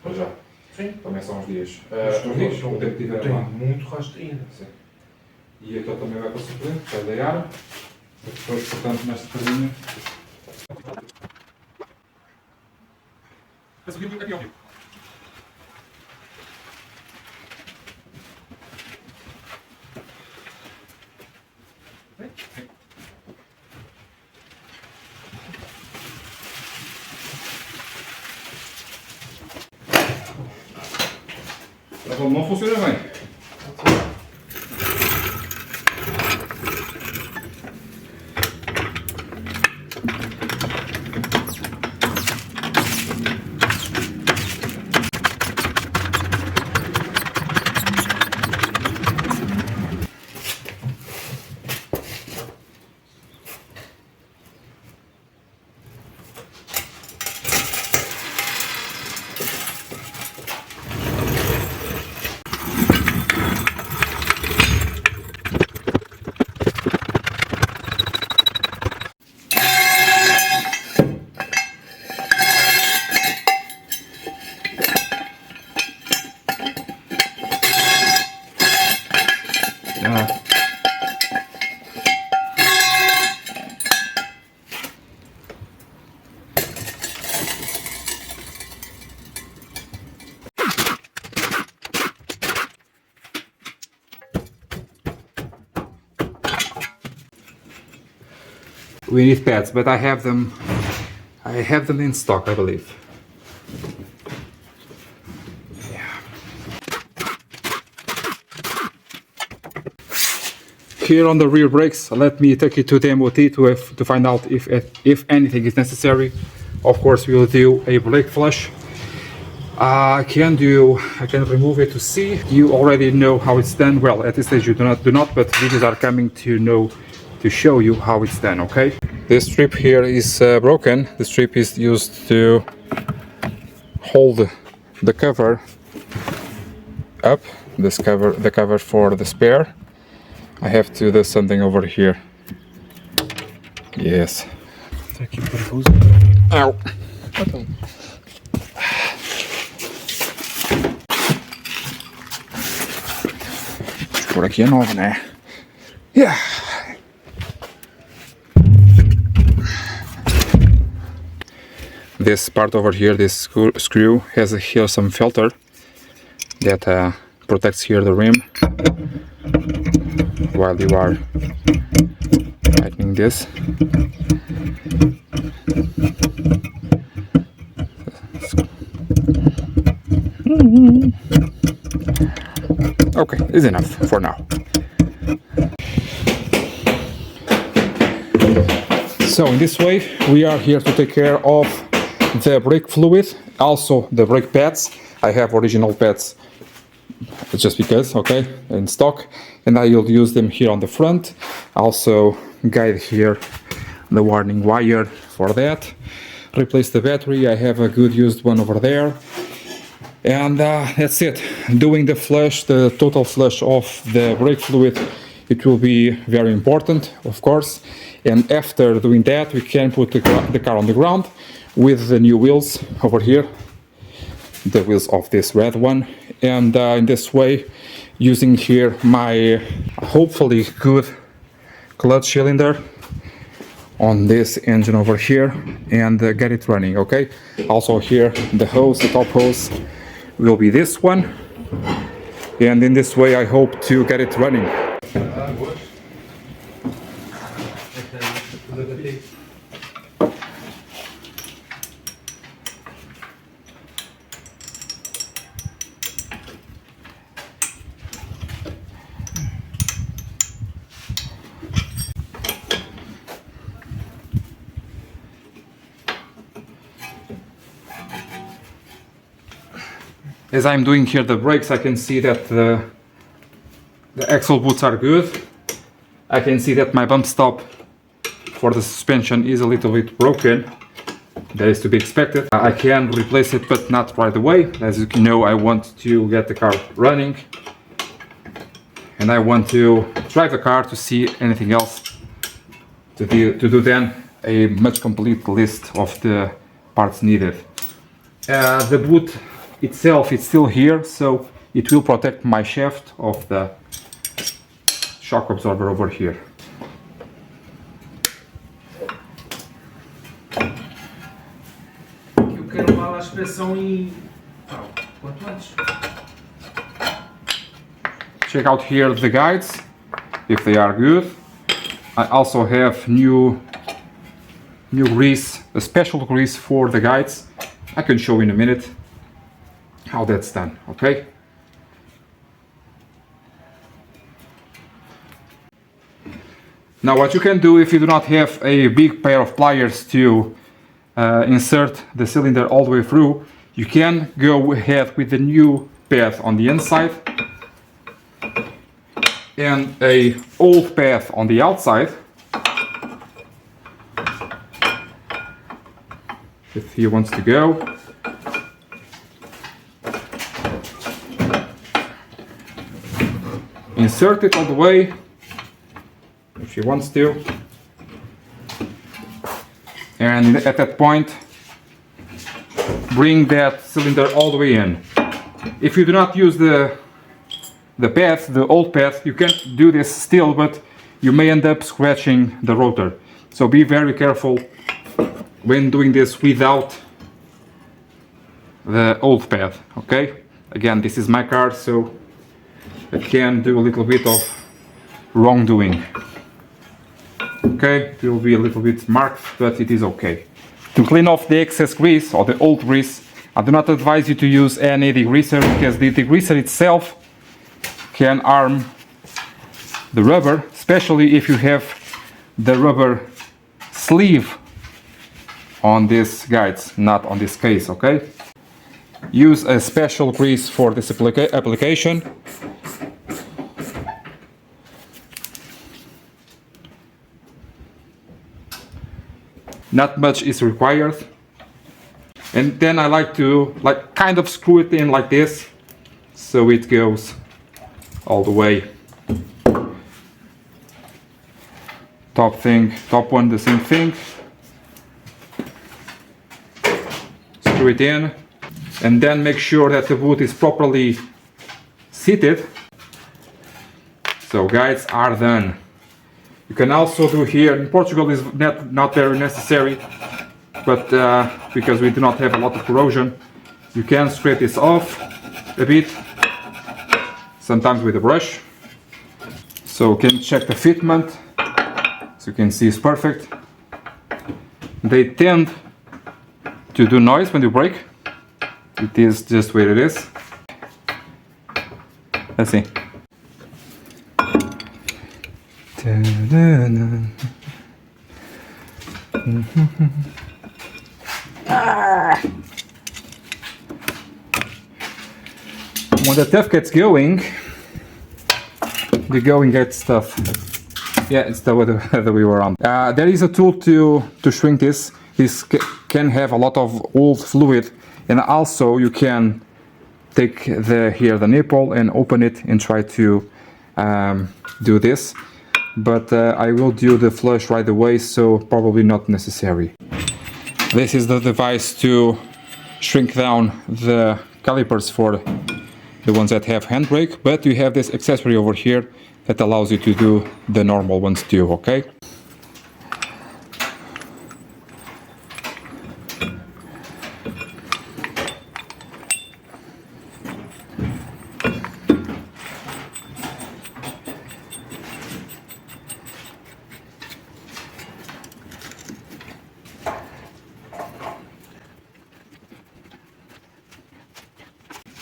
para já. Sim. Também são uns dias. O tempo que tiver tem lá. muito rastro ainda. Sim. E aquele também vai para o suplente, vai de ar. Depois, portanto, nesta casinha. Não funciona bem. We need pads, but I have them in stock, I believe. Yeah. Here on the rear brakes, let me take you to the MOT to find out if anything is necessary. Of course, we will do a brake flush. I can remove it to see. You already know how it's done. Well, at this stage you do not, but videos are coming to show you how it's done, okay? This strip here is broken. The strip is used to hold the cover up, the cover for the spare. I have to do something over here. Yes. Ow! Por aqui é novo, né? Yeah. This part over here, this screw has here some filter that protects here the rim while you are tightening this. Okay, is enough for now. So in this way we are here to take care of the brake fluid, also the brake pads. I have original pads just because, okay, in stock, and I will use them here on the front. Also guide here the warning wire for that. Replace the battery, I have a good used one over there. And that's it. Doing the flush, the total flush of the brake fluid, it will be very important, of course. And after doing that, we can put the car on the ground with the new wheels over here, the wheels of this red one. And in this way, using here my hopefully good clutch cylinder on this engine over here and get it running, okay? Also here, the hose, the top hose will be this one. And in this way, I hope to get it running. As I'm doing here the brakes, I can see that the axle boots are good. I can see that my bump stop for the suspension is a little bit broken. That is to be expected. I can replace it, but not right away. As you can know, I want to get the car running. And I want to drive the car to see anything else to do then a much complete list of the parts needed. The boot itself is still here, so it will protect my shaft of the shock absorber over here. Eu quero lá a expressão em... quanto antes. Check out here the guides, if they are good. I also have new grease, a special grease for the guides. I can show in a minute how that's done, okay? Now what you can do if you do not have a big pair of pliers to insert the cylinder all the way through, you can go ahead with the new path on the inside and a old path on the outside. If he wants to go. Insert it all the way, if she wants to. And at that point, bring that cylinder all the way in. If you do not use the path, the old path, you can do this still, but you may end up scratching the rotor. So be very careful when doing this without the old path, okay? Again, this is my car, so I can do a little bit of wrongdoing. Okay, it will be a little bit marked, but it is okay. To clean off the excess grease or the old grease, I do not advise you to use any degreaser, because the degreaser itself can harm the rubber, especially if you have the rubber sleeve on these guides, not on this case, okay? Use a special grease for this application. Not much is required. And then I like to kind of screw it in like this, so it goes all the way. Top one, the same thing. Screw it in, and then make sure that the wood is properly seated. So guides are done. You can also do here, in Portugal is not very necessary, but because we do not have a lot of corrosion, you can scrape this off a bit, sometimes with a brush. So you can check the fitment, so you can see it's perfect. They tend to do noise when you brake. It is just where it is. Let's see. When the tough gets going, the going gets tough. Yeah, it's the other way around. There is a tool to shrink this. This can have a lot of old fluid, and also you can take the nipple and open it and try to do this. But I will do the flush right away, so probably not necessary. This is the device to shrink down the calipers for the ones that have handbrake, but you have this accessory over here that allows you to do the normal ones too, okay?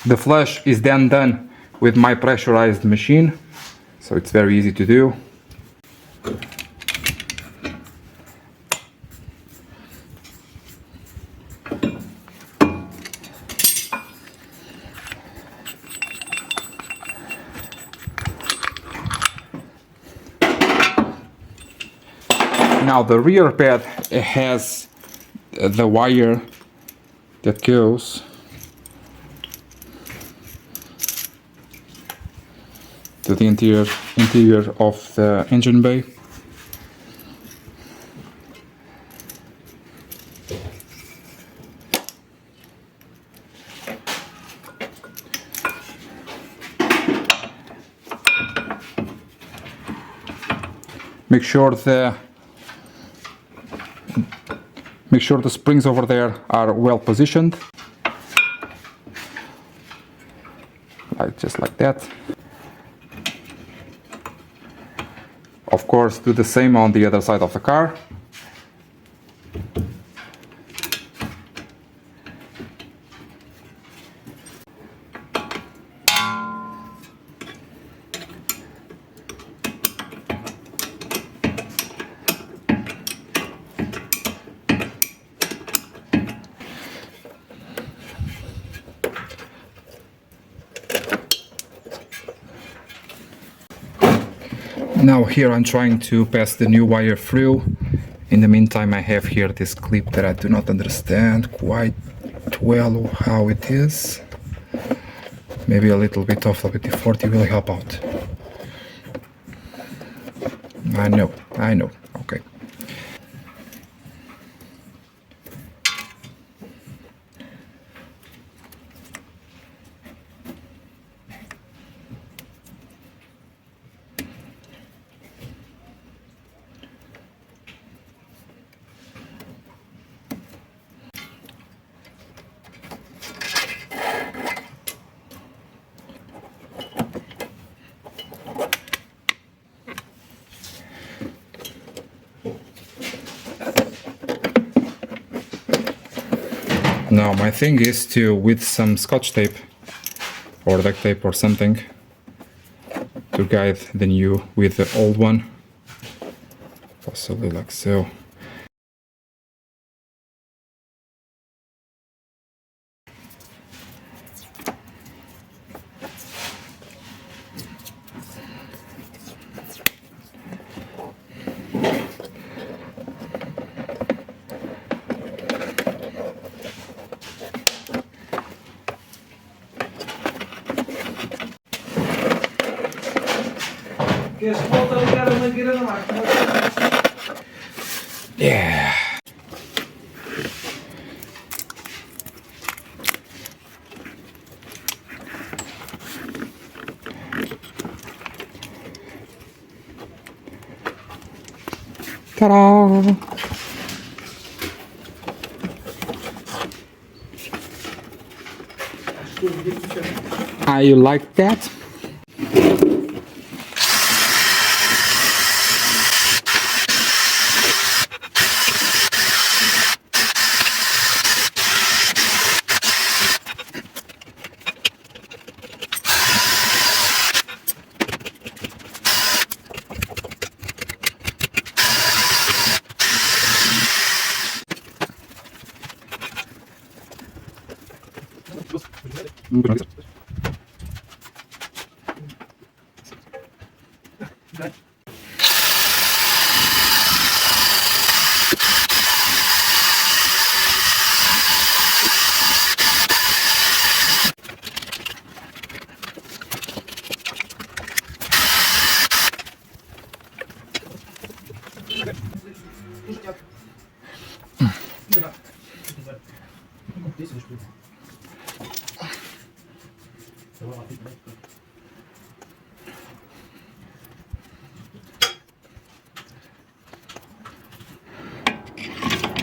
The flush is then done with my pressurized machine, so it's very easy to do. Now the rear pad has the wire that goes to the interior of the engine bay. Make sure the springs over there are well positioned, just like that. Of course, do the same on the other side of the car. Now here I'm trying to pass the new wire through. In the meantime, I have here this clip that I do not understand quite well how it is. Maybe a little bit of WD-40 will help out. I know, okay. Now my thing is to, with some scotch tape or duct tape or something, to guide the new with the old one, possibly like so. Queres que volte a ligar a mangueira da máquina? Yeah. Ta-da! You like that?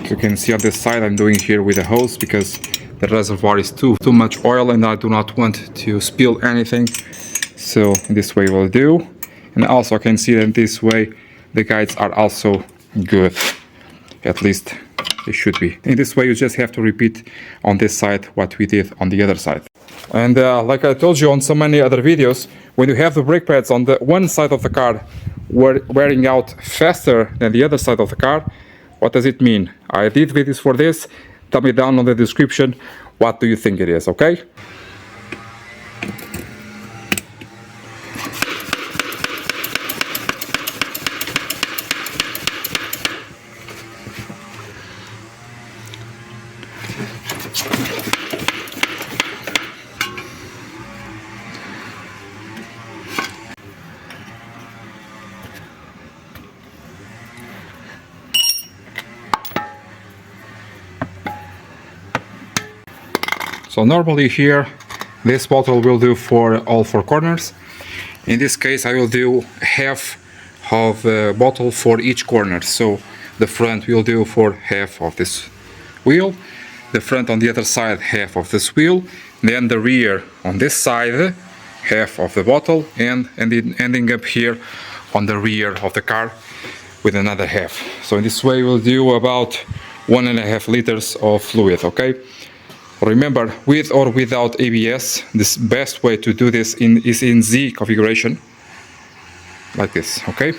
As you can see on this side, I'm doing here with a hose because the reservoir is too much oil and I do not want to spill anything. So this way will do. And also I can see that this way the guides are also good. At least they should be. In this way you just have to repeat on this side what we did on the other side. And like I told you on so many other videos, when you have the brake pads on the one side of the car wearing out faster than the other side of the car, what does it mean? I did videos for this. Tell me down on the description what do you think it is, okay? So normally here, this bottle will do for all four corners. In this case, I will do half of the bottle for each corner. So the front will do for half of this wheel, the front on the other side half of this wheel, then the rear on this side half of the bottle, and ending up here on the rear of the car with another half. So in this way we'll do about 1.5 liters of fluid, okay? Remember, with or without ABS, this best way to do this is in Z configuration, like this, okay?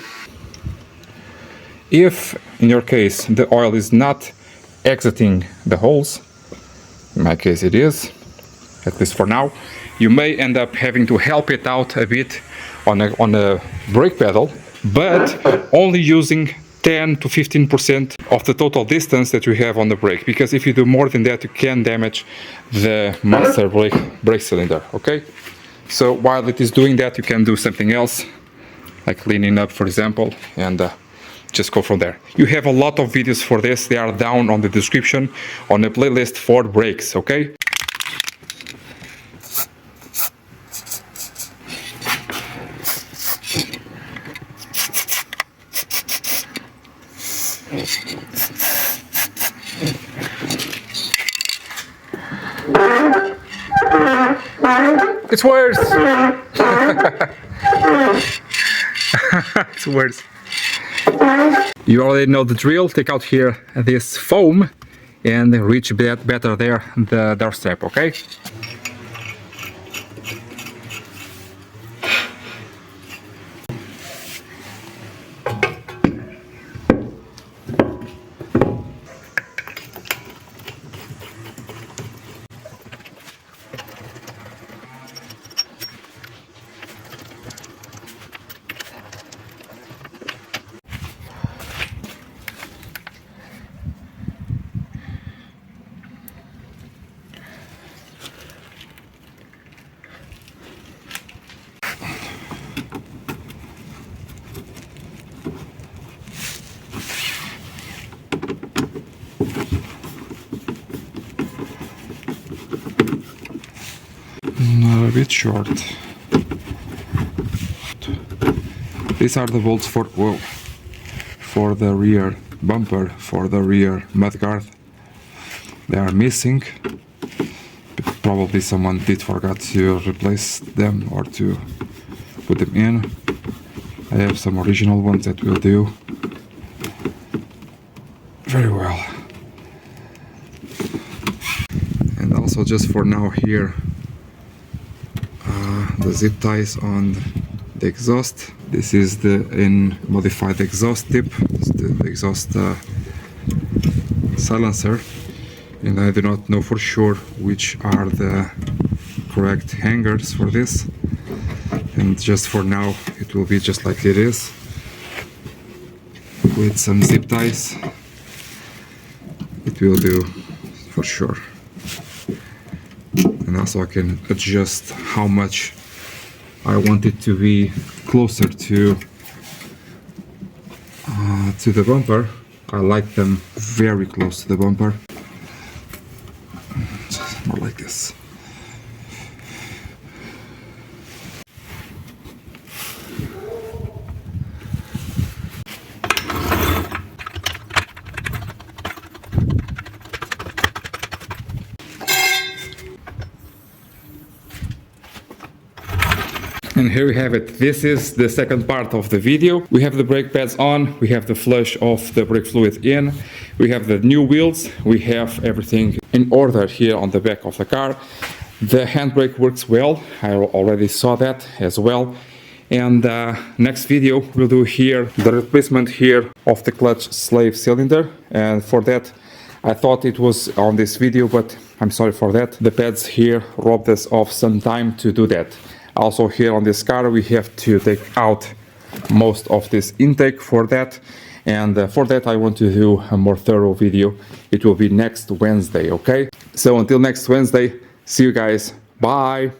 If in your case the oil is not exiting the holes, in my case it is, at least for now, you may end up having to help it out a bit on a brake pedal, but only using 10 to 15% of the total distance that you have on the brake, because if you do more than that you can damage the master brake cylinder, okay? So while it is doing that, you can do something else, like cleaning up, for example, and just go from there. You have a lot of videos for this, they are down on the description on a playlist for brakes, okay? It's worse! It's worse. You already know the drill. Take out here this foam and reach better there the doorstep, okay? A bit short. These are the bolts for the rear bumper, for the rear mudguard. They are missing. Probably someone did forget to replace them or to put them in. I have some original ones that will do very well. And also just for now here, the zip ties on the exhaust. This is the modified exhaust tip, the exhaust silencer, and I do not know for sure which are the correct hangers for this, and just for now it will be just like it is with some zip ties. It will do for sure. And also I can adjust how much I want it to be closer to the bumper. I like them very close to the bumper. Just more like this. And here we have it. This is the second part of the video. We have the brake pads on, we have the flush of the brake fluid in, we have the new wheels, we have everything in order here on the back of the car. The handbrake works well, I already saw that as well. And next video we'll do here the replacement here of the clutch slave cylinder, and for that I thought it was on this video, but I'm sorry for that. The pads here robbed us of some time to do that. Also here on this car we have to take out most of this intake for that, and for that I want to do a more thorough video. It will be next Wednesday, okay? So until next Wednesday, see you guys, bye!